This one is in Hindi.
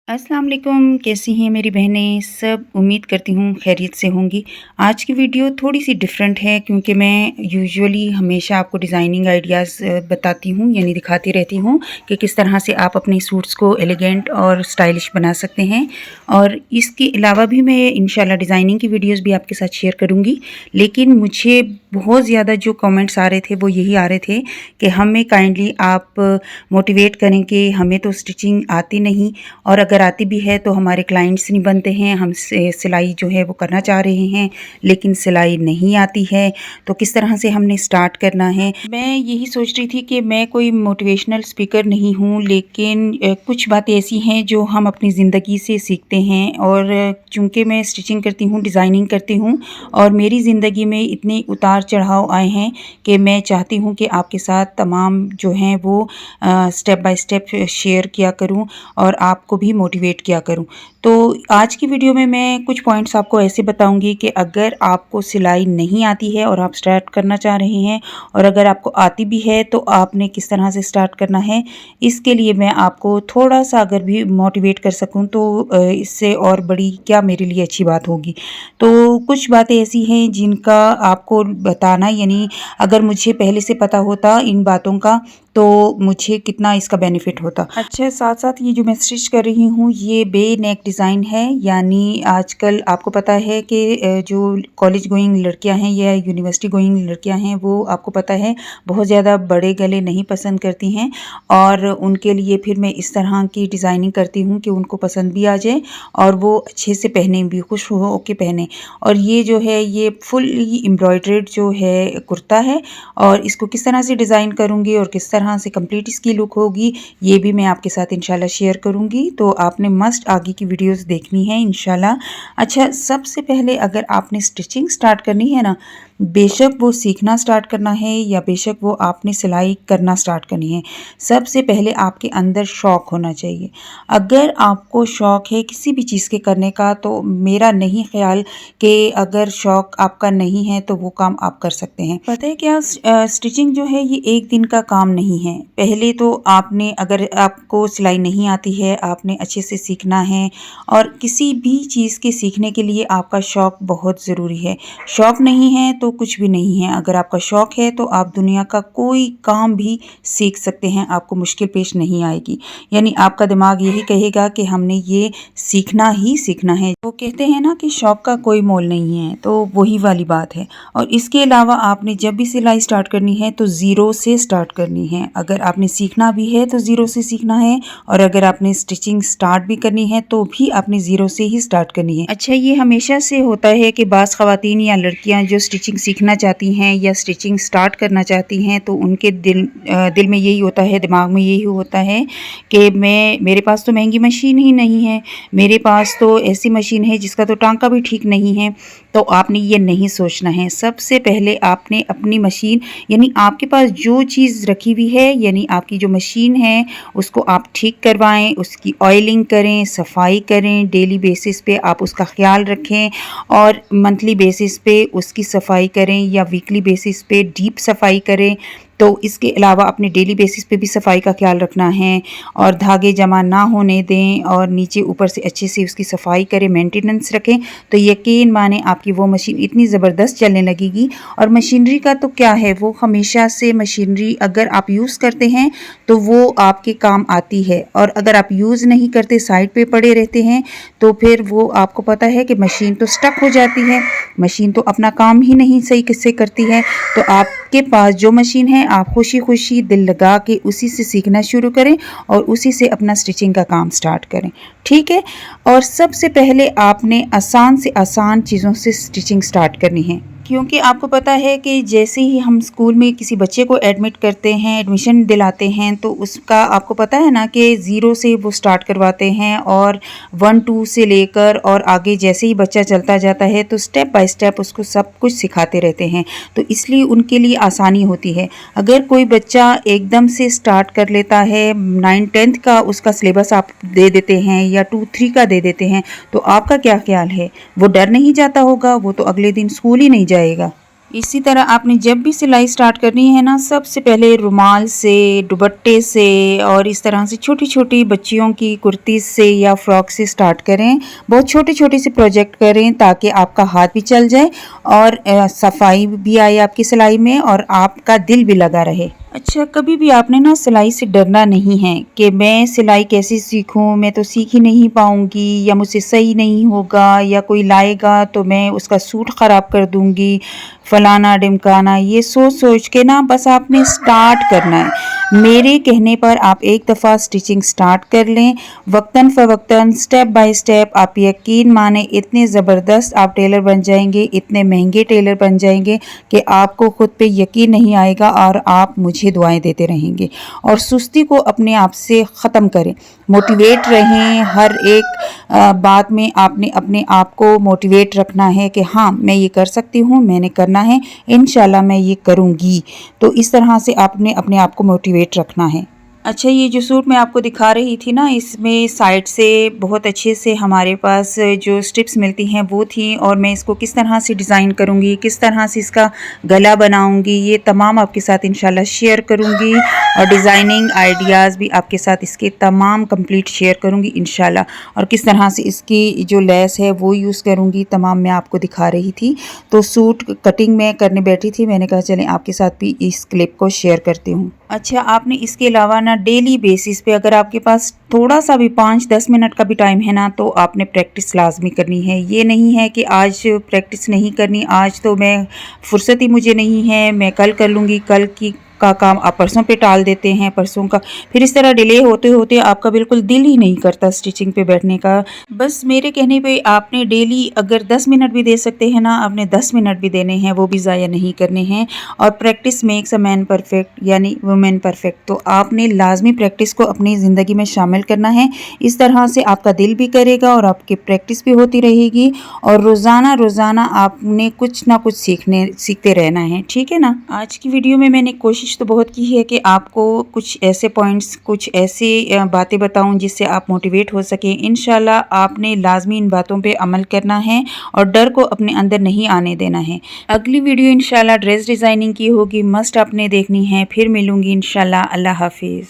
अस्सलाम वालेकुम, कैसी हैं मेरी बहनें? सब उम्मीद करती हूँ खैरियत से होंगी। आज की वीडियो थोड़ी-सी डिफ़रेंट है क्योंकि मैं यूजुअली हमेशा आपको डिज़ाइनिंग आइडियाज़ बताती हूँ यानी दिखाती रहती हूँ कि किस तरह से आप अपने सूट्स को एलिगेंट और स्टाइलिश बना सकते हैं। और इसके अलावा भी मैं इंशाल्लाह डिज़ाइनिंग की वीडियोज़ भी आपके साथ शेयर करूँगी। लेकिन मुझे बहुत ज़्यादा जो कमेंट्स आ रहे थे वो यही आ रहे थे कि हमें काइंडली आप मोटिवेट करें कि हमें तो स्टिचिंग आती नहीं और अगर आती भी है तो हमारे क्लाइंट्स नहीं बनते हैं, हम सिलाई जो है वो करना चाह रहे हैं लेकिन सिलाई नहीं आती है, तो किस तरह से हमने स्टार्ट करना है। मैं यही सोच रही थी कि मैं कोई मोटिवेशनल स्पीकर नहीं हूँ, लेकिन कुछ बातें ऐसी हैं जो हम अपनी ज़िंदगी से सीखते हैं। और चूँकि मैं स्टिचिंग करती हूँ, डिज़ाइनिंग करती हूँ और मेरी ज़िंदगी में इतने उतार चढ़ाव आए हैं कि मैं चाहती हूँ कि आपके साथ तमाम जो हैं वो स्टेप बाय स्टेप शेयर किया करूँ और आपको भी मोटिवेट किया करूँ। तो आज की वीडियो में मैं कुछ पॉइंट्स आपको ऐसे बताऊँगी कि अगर आपको सिलाई नहीं आती है और आप स्टार्ट करना चाह रहे हैं, और अगर आपको आती भी है तो आपने किस तरह से स्टार्ट करना है। इसके लिए मैं आपको थोड़ा-सा अगर भी मोटिवेट कर सकूँ तो इससे और बड़ी क्या मेरे लिए अच्छी बात होगी। तो कुछ बातें ऐसी हैं जिनका आपको बताना, यानी अगर मुझे पहले से पता होता इन बातों का तो मुझे कितना इसका बेनिफिट होता। अच्छा, साथ-साथ ये जो मैं स्टिच कर रही हूँ ये बे नेक डिज़ाइन है, यानी आजकल आपको पता है कि जो कॉलेज गोइंग लड़कियाँ हैं या यूनिवर्सिटी गोइंग लड़कियाँ हैं वो आपको पता है बहुत ज़्यादा बड़े गले नहीं पसंद करती हैं, और उनके लिए फिर मैं इस तरह की डिज़ाइनिंग करती हूँ कि उनको पसंद भी आ जाए और वो अच्छे से पहने भी, खुश हो के पहने। और ये जो है ये फुल्ली एम्ब्रॉयडर्ड जो है कुर्ता है, और इसको किस तरह से डिज़ाइन करूँगी और किस तरह से कंप्लीट इसकी लुक होगी ये भी मैं आपके साथ इंशाल्लाह शेयर करूँगी। तो आपने मस्ट आगे की वीडियोस देखनी है इंशाल्लाह। अच्छा, सबसे पहले अगर आपने स्टिचिंग स्टार्ट करनी है ना, बेशक वो सीखना स्टार्ट करना है या बेशक वो आपने सिलाई करना स्टार्ट करनी है, सबसे पहले आपके अंदर शौक़ होना चाहिए। अगर आपको शौक़ है किसी भी चीज़ के करने का तो मेरा नहीं ख्याल कि अगर शौक़ आपका नहीं है तो वो काम आप कर सकते हैं। पता है क्या, स्टिचिंग जो है ये एक दिन का काम नहीं है। पहले तो आपने, अगर आपको सिलाई नहीं आती है, आपने अच्छे से सीखना है, और किसी भी चीज़ के सीखने के लिए आपका शौक़ बहुत ज़रूरी है। शौक़ नहीं है तो कुछ भी नहीं है। अगर आपका शौक़ है तो आप दुनिया का कोई काम भी सीख सकते हैं, आपको मुश्किल पेश नहीं आएगी। यानी आपका दिमाग यही कहेगा कि हमने ये सीखना ही सीखना है। वो कहते हैं ना कि शौक़ का कोई मोल नहीं है, तो वही वाली बात है। और इसके अलावा आपने जब भी सिलाई स्टार्ट करनी है तो ज़ीरो से स्टार्ट करनी है। अगर आपने सीखना भी है तो ज़ीरो से सीखना है, और अगर आपने स्टिचिंग स्टार्ट भी करनी है तो भी आपने ज़ीरो से ही स्टार्ट करनी है। अच्छा, ये हमेशा से होता है कि बाज़ ख़वातीन या लड़कियां जो स्टिचिंग सीखना चाहती हैं या स्टिचिंग स्टार्ट करना चाहती हैं तो उनके दिल में यही होता है, दिमाग में यही होता है कि मेरे पास तो महंगी मशीन ही नहीं है, मेरे पास तो ऐसी मशीन है जिसका तो टांका भी ठीक नहीं है। तो आपने ये नहीं सोचना है। सबसे पहले आपने अपनी मशीन, यानी आपके पास जो चीज़ रखी हुई है, यानी आपकी जो मशीन है उसको आप ठीक करवाएं, उसकी ऑयलिंग करें, सफाई करें, डेली बेसिस पे आप उसका ख्याल रखें, और मंथली बेसिस पे उसकी सफाई करें या वीकली बेसिस पे डीप सफाई करें। तो इसके अलावा अपने डेली बेसिस पे भी सफाई का ख्याल रखना है, और धागे जमा ना होने दें, और नीचे ऊपर से अच्छे से उसकी सफाई करें, मेंटेनेंस रखें। तो यकीन माने आपकी वो मशीन इतनी ज़बरदस्त चलने लगेगी। और मशीनरी का तो क्या है, वो हमेशा से मशीनरी अगर आप यूज़ करते हैं तो वो आपके काम आती है, और अगर आप यूज़ नहीं करते, साइड पे पड़े रहते हैं, तो फिर वो आपको पता है कि मशीन तो स्टक हो जाती है, मशीन तो अपना काम ही नहीं सही किससे करती है। तो आपके पास जो मशीन है आप खुशी खुशी दिल लगा के उसी से सीखना शुरू करें और उसी से अपना स्टिचिंग का काम स्टार्ट करें, ठीक है। और सबसे पहले आपने आसान से आसान चीज़ों से स्टिचिंग स्टार्ट करनी है, क्योंकि आपको पता है कि जैसे ही हम स्कूल में किसी बच्चे को एडमिट करते हैं, एडमिशन दिलाते हैं, तो उसका आपको पता है ना कि ज़ीरो से वो स्टार्ट करवाते हैं, और 1-2 से लेकर और आगे जैसे ही बच्चा चलता जाता है तो स्टेप बाय स्टेप उसको सब कुछ सिखाते रहते हैं। तो इसलिए उनके लिए आसानी होती है। अगर कोई बच्चा एकदम से स्टार्ट कर लेता है, 9-10th का उसका सिलेबस आप दे देते हैं या 2-3 का दे देते हैं, तो आपका क्या ख्याल है, वो डर नहीं जाता होगा? वो तो अगले दिन स्कूल ही नहीं जाएगा। इसी तरह आपने जब भी सिलाई स्टार्ट करनी है ना, सबसे पहले रुमाल से, दुपट्टे से और इस तरह से छोटी-छोटी बच्चियों की कुर्ती से या फ्रॉक से स्टार्ट करें। बहुत छोटे-छोटे से प्रोजेक्ट करें ताकि आपका हाथ भी चल जाए और सफाई भी आए आपकी सिलाई में और आपका दिल भी लगा रहे। अच्छा, कभी भी आपने ना सिलाई से डरना नहीं है कि मैं सिलाई कैसे सीखूं, मैं तो सीख ही नहीं पाऊंगी या मुझसे सही नहीं होगा या कोई लाएगा तो मैं उसका सूट ख़राब कर दूंगी, फलाना ढिमकाना। ये सोच सोच के ना बस आपने स्टार्ट करना है। मेरे कहने पर आप एक दफ़ा स्टिचिंग स्टार्ट कर लें, वक्तन फ़वक्तन स्टेप बाय स्टेप आप यकीन माने इतने ज़बरदस्त आप टेलर बन जाएंगे, इतने महंगे टेलर बन जाएंगे कि आपको खुद पे यकीन नहीं आएगा और आप मुझे दुआएं देते रहेंगे। और सुस्ती को अपने आप से ख़त्म करें, मोटिवेट रहें। हर एक बात में आपने अपने आप को मोटिवेट रखना है कि हाँ मैं ये कर सकती हूँ, मैंने करना है, इंशाल्लाह मैं ये करूँगी। तो इस तरह से आपने अपने आप को मोटिवेट रखना है। अच्छा, ये जो सूट मैं आपको दिखा रही थी ना, इसमें साइड से बहुत अच्छे से हमारे पास जो स्ट्रिप्स मिलती हैं वो थी और मैं इसको किस तरह से डिज़ाइन करूँगी, किस तरह से इसका गला बनाऊँगी, ये तमाम आपके साथ इंशाल्लाह शेयर करूँगी और डिज़ाइनिंग आइडियाज़ भी आपके साथ इसके तमाम कंप्लीट शेयर करूँगी इंशाल्लाह। और किस तरह से इसकी जो लेस है वो यूज़ करूँगी, तमाम मैं आपको दिखा रही थी। तो सूट कटिंग मैं करने बैठी थी, मैंने कहा चलें आपके साथ भी इस क्लिप को शेयर करती हूँ। अच्छा, आपने इसके अलावा ना डेली बेसिस पे अगर आपके पास थोड़ा सा भी 5-10 मिनट का भी टाइम है ना, तो आपने प्रैक्टिस लाजमी करनी है। ये नहीं है कि आज प्रैक्टिस नहीं करनी, आज तो मैं फुर्सत ही मुझे नहीं है, मैं कल कर लूँगी, कल की का काम आप परसों पे टाल देते हैं, परसों का फिर इस तरह डिले होते होते आपका बिल्कुल दिल ही नहीं करता स्टिचिंग पे बैठने का। बस मेरे कहने पे आपने डेली अगर 10 मिनट भी दे सकते हैं ना, आपने 10 मिनट भी देने हैं, वो भी ज़ाया नहीं करने हैं। और practice makes a man perfect यानी वुमेन परफेक्ट, तो आपने लाजमी प्रैक्टिस को अपनी ज़िंदगी में शामिल करना है। इस तरह से आपका दिल भी करेगा और आपकी प्रैक्टिस भी होती रहेगी और रोज़ाना रोज़ाना आपने कुछ ना कुछ सीखते रहना है, ठीक है ना। आज की वीडियो में मैंने कोशिश तो बहुत की है कि आपको कुछ ऐसे पॉइंट्स, कुछ ऐसी बातें बताऊं जिससे आप मोटिवेट हो सकें। इंशाल्लाह आपने लाजमी इन बातों पे अमल करना है और डर को अपने अंदर नहीं आने देना है। अगली वीडियो इंशाल्लाह ड्रेस डिज़ाइनिंग की होगी, मस्ट आपने देखनी है। फिर मिलूंगी इंशाल्लाह। अल्लाह हाफिज़।